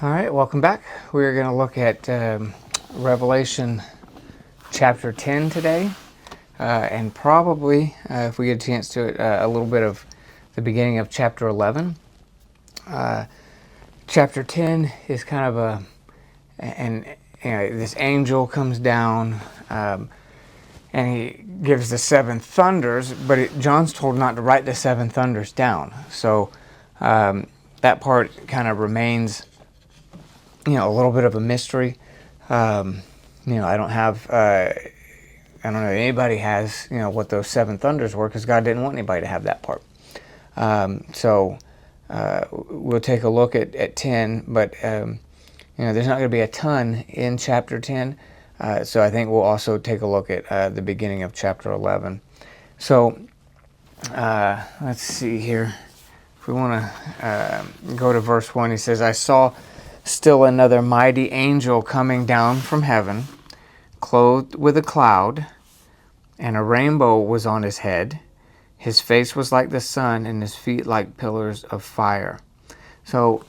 All right, welcome back. We're going to look at Revelation chapter 10 today, and probably, if we get a chance to it, a little bit of the beginning of chapter 11. Chapter 10 is kind of this angel comes down, and he gives the seven thunders, but John's told not to write the seven thunders down. So that part kind of remains a little bit of a mystery. I don't know if anybody has, what those seven thunders were, because God didn't want anybody to have that part. So we'll take a look at 10, but, there's not going to be a ton in chapter 10. So I think we'll also take a look at the beginning of chapter 11. So let's see here. If we want to go to verse 1, he says, I saw still another mighty angel coming down from heaven, clothed with a cloud, and a rainbow was on his head. His face was like the sun, and his feet like pillars of fire. So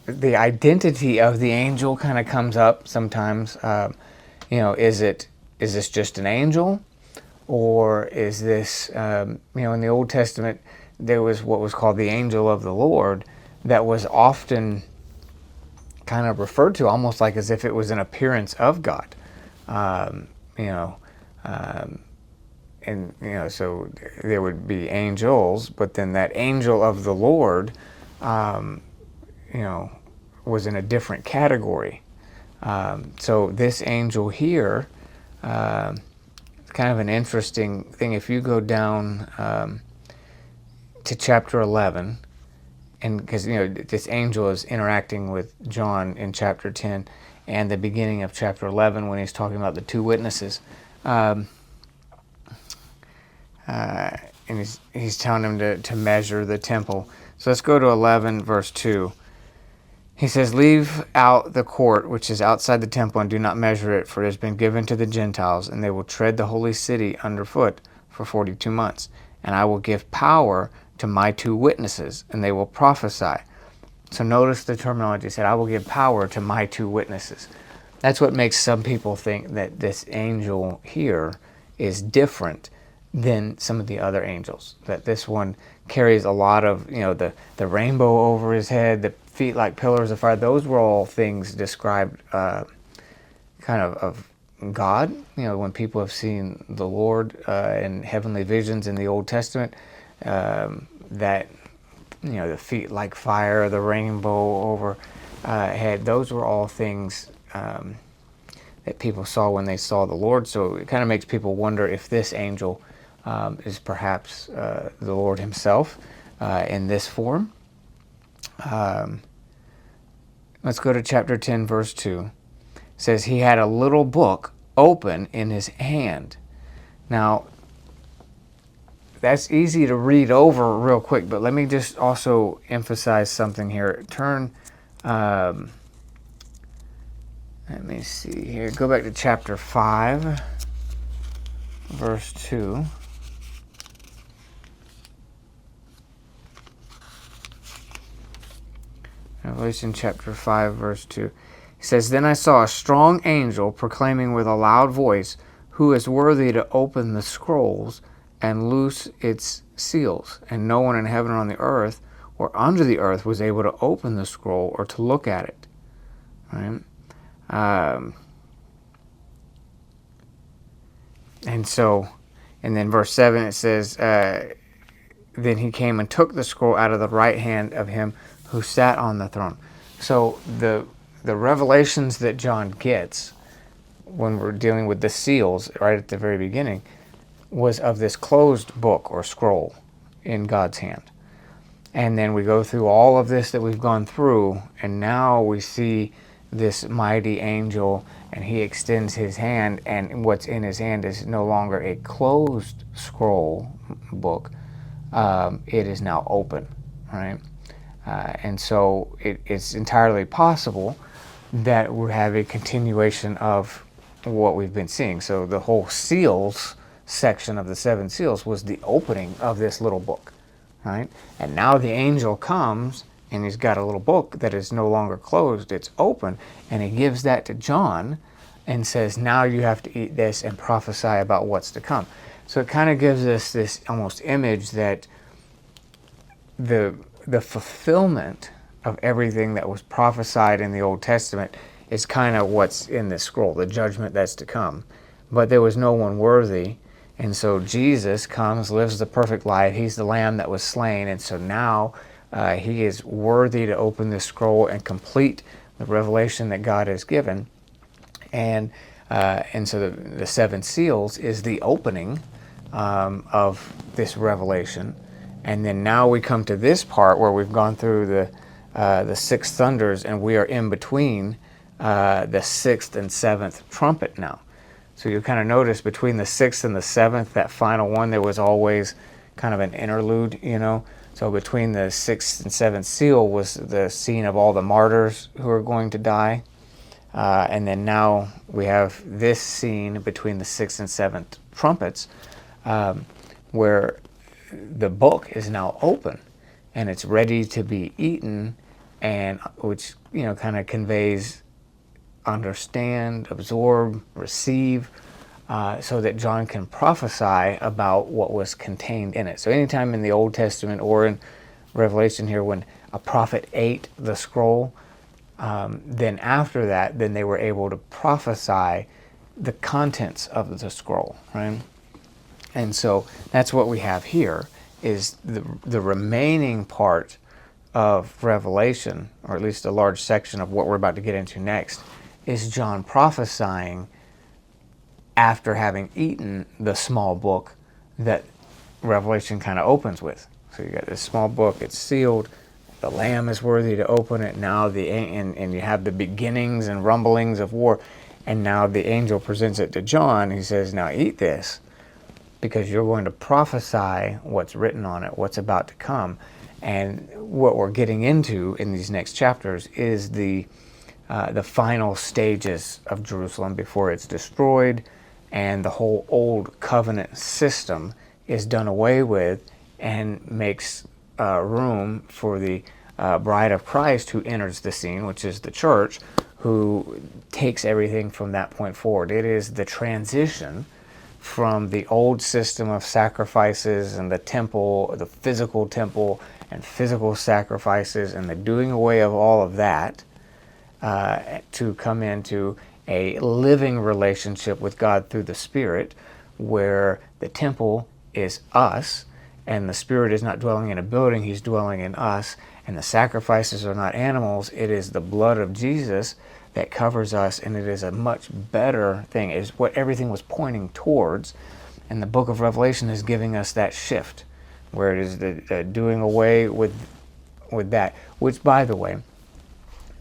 the identity of the angel kind of comes up sometimes. Is this just an angel, or is this in the Old Testament there was what was called the angel of the Lord that was often kind of referred to almost like as if it was an appearance of God, so there would be angels, but then that angel of the Lord, was in a different category. So this angel here, kind of an interesting thing. If you go down to chapter 11, and because this angel is interacting with John in chapter 10 and the beginning of chapter 11 when he's talking about the two witnesses, and he's telling him to measure the temple. So let's go to 11 verse 2. He says, leave out the court which is outside the temple and do not measure it, for it has been given to the Gentiles, and they will tread the holy city underfoot for 42 months. And I will give power to my two witnesses, and they will prophesy. So notice the terminology. It said, I will give power to my two witnesses. That's what makes some people think that this angel here is different than some of the other angels. That this one carries a lot of, the rainbow over his head, the feet like pillars of fire. Those were all things described kind of God. When people have seen the Lord in heavenly visions in the Old Testament, that the feet like fire, the rainbow over head, those were all things that people saw when they saw the Lord. So it kind of makes people wonder if this angel is perhaps the Lord himself in this form. Let's go to chapter 10 verse 2. It says, he had a little book open in his hand. Now that's easy to read over real quick, but let me just also emphasize something here. Turn, let me see here. Go back to chapter 5, verse 2. Revelation chapter 5, verse 2. It says, then I saw a strong angel proclaiming with a loud voice, who is worthy to open the scrolls and loose its seals? And no one in heaven or on the earth or under the earth was able to open the scroll or to look at it. Right? And then verse 7 it says, then he came and took the scroll out of the right hand of him who sat on the throne. So the revelations that John gets when we're dealing with the seals right at the very beginning was of this closed book or scroll in God's hand. And then we go through all of this that we've gone through, and now we see this mighty angel, and he extends his hand, and what's in his hand is no longer a closed scroll book. It is now open, right? And so it's entirely possible that we have a continuation of what we've been seeing. So the whole seals section of the seven seals was the opening of this little book, right? And now the angel comes and he's got a little book that is no longer closed, it's open, and he gives that to John and says, now you have to eat this and prophesy about what's to come. So it kind of gives us this almost image that the fulfillment of everything that was prophesied in the Old Testament is kind of what's in this scroll, the judgment that's to come. But there was no one worthy, and so Jesus comes, lives the perfect life. He's the lamb that was slain, and so now he is worthy to open this scroll and complete the revelation that God has given. And so the seven seals is the opening of this revelation. And then now we come to this part where we've gone through the six thunders, and we are in between the sixth and seventh trumpet now. So you kind of notice between the sixth and the seventh, that final one, there was always kind of an interlude, you know. So between the sixth and seventh seal was the scene of all the martyrs who are going to die. And then now we have this scene between the sixth and seventh trumpets, where the book is now open and it's ready to be eaten, and which, you know, kind of conveys understand, absorb, receive, so that John can prophesy about what was contained in it. So anytime in the Old Testament or in Revelation here, when a prophet ate the scroll, then after that, then they were able to prophesy the contents of the scroll, right? And so that's what we have here, is the remaining part of Revelation, or at least a large section of what we're about to get into next, is John prophesying after having eaten the small book that Revelation kind of opens with. So you got this small book, it's sealed, the Lamb is worthy to open it. Now and you have the beginnings and rumblings of war, and now the angel presents it to John. He says, now eat this, because you're going to prophesy what's written on it, what's about to come. And what we're getting into in these next chapters is the final stages of Jerusalem before it's destroyed, and the whole old covenant system is done away with, and makes room for the bride of Christ who enters the scene, which is the church, who takes everything from that point forward. It is the transition from the old system of sacrifices and the temple, the physical temple and physical sacrifices, and the doing away of all of that, to come into a living relationship with God through the Spirit, where the temple is us, and the Spirit is not dwelling in a building, He's dwelling in us, and the sacrifices are not animals, it is the blood of Jesus that covers us, and it is a much better thing. It is what everything was pointing towards, and the book of Revelation is giving us that shift, where it is the doing away with that, which, by the way,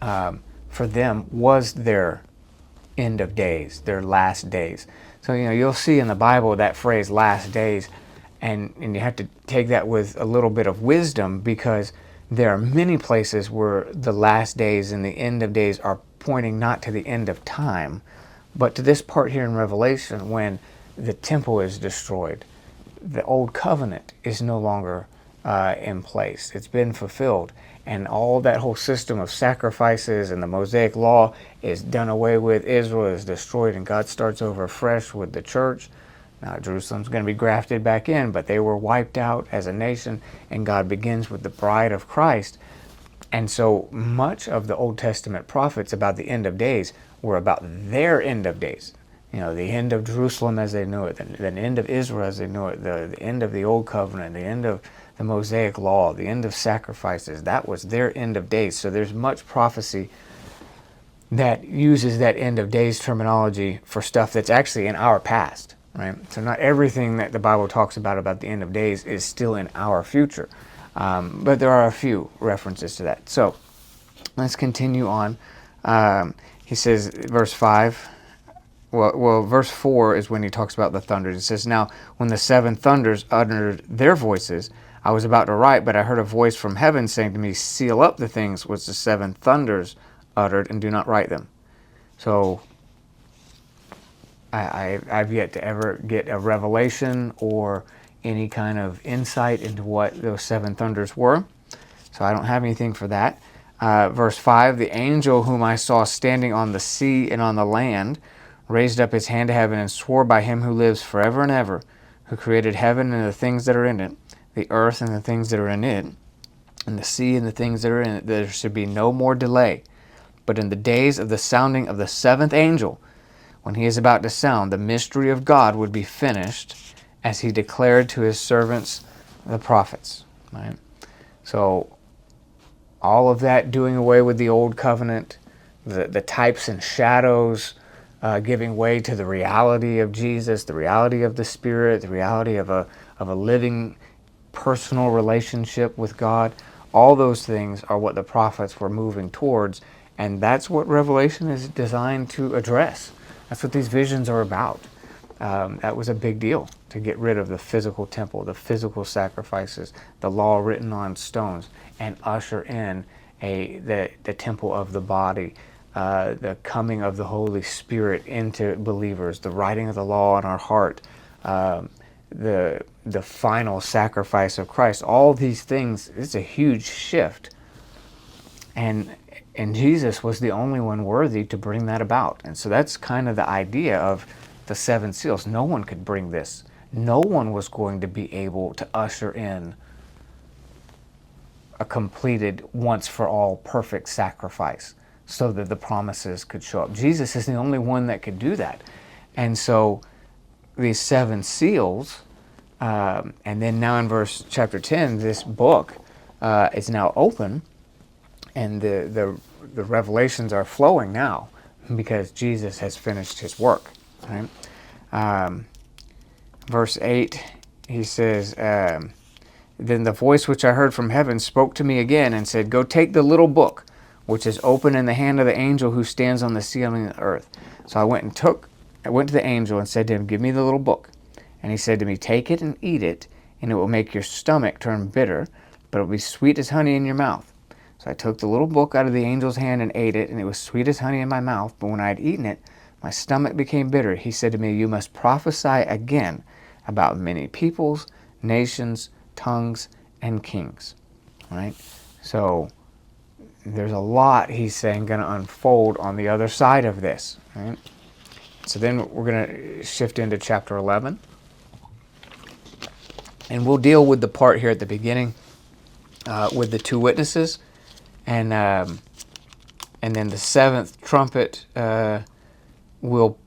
for them was their end of days, their last days. So, you know, you'll see in the Bible that phrase last days, and you have to take that with a little bit of wisdom, because there are many places where the last days and the end of days are pointing not to the end of time, but to this part here in Revelation, when the temple is destroyed. The old covenant is no longer in place. It's been fulfilled. And all that whole system of sacrifices and the Mosaic law is done away with. Israel is destroyed, and God starts over fresh with the church. Now, Jerusalem's going to be grafted back in, but they were wiped out as a nation, and God begins with the bride of Christ. And so much of the Old Testament prophets about the end of days were about their end of days. You know, the end of Jerusalem as they knew it, the end of Israel as they knew it, the end of the Old Covenant, the end of the Mosaic Law, the end of sacrifices. That was their end of days. So there's much prophecy that uses that end of days terminology for stuff that's actually in our past, right? So not everything that the Bible talks about the end of days is still in our future. But there are a few references to that. So let's continue on. He says, verse 5, verse 4 is when he talks about the thunders. It says, now when the seven thunders uttered their voices, I was about to write, but I heard a voice from heaven saying to me, seal up the things which the seven thunders uttered, and do not write them. So I've yet to ever get a revelation or any kind of insight into what those seven thunders were. So I don't have anything for that. Verse 5, the angel whom I saw standing on the sea and on the land raised up his hand to heaven and swore by him who lives forever and ever, who created heaven and the things that are in it, the earth and the things that are in it, and the sea and the things that are in it, there should be no more delay. But in the days of the sounding of the seventh angel, when he is about to sound, the mystery of God would be finished, as he declared to his servants, the prophets. Right? So all of that doing away with the old covenant, the types and shadows, giving way to the reality of Jesus, the reality of the Spirit, the reality of a living personal relationship with God. All those things are what the prophets were moving towards, and that's what Revelation is designed to address. That's what these visions are about. That was a big deal, to get rid of the physical temple, the physical sacrifices, the law written on stones, and usher in the temple of the body, the coming of the Holy Spirit into believers, the writing of the law in our heart, the final sacrifice of Christ. All these things, it's a huge shift. And Jesus was the only one worthy to bring that about. And so that's kind of the idea of the seven seals. No one could bring this. No one was going to be able to usher in a completed, once-for-all, perfect sacrifice so that the promises could show up. Jesus is the only one that could do that. And so these seven seals, and then now in chapter 10, this book is now open, and the revelations are flowing now because Jesus has finished his work. Right? Verse 8, he says, then the voice which I heard from heaven spoke to me again and said, go take the little book, which is open in the hand of the angel who stands on the ceiling of the earth. So I went to the angel and said to him, give me the little book. And he said to me, take it and eat it, and it will make your stomach turn bitter, but it will be sweet as honey in your mouth. So I took the little book out of the angel's hand and ate it, and it was sweet as honey in my mouth. But when I had eaten it, my stomach became bitter. He said to me, you must prophesy again about many peoples, nations, tongues, and kings. Right? So there's a lot, he's saying, going to unfold on the other side of this. Right? So then we're going to shift into chapter 11. And we'll deal with the part here at the beginning with the two witnesses. And then the seventh trumpet, we'll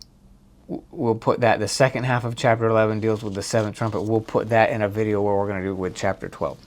put that, the second half of chapter 11 deals with the seventh trumpet. We'll put that in a video where we're going to do with chapter 12.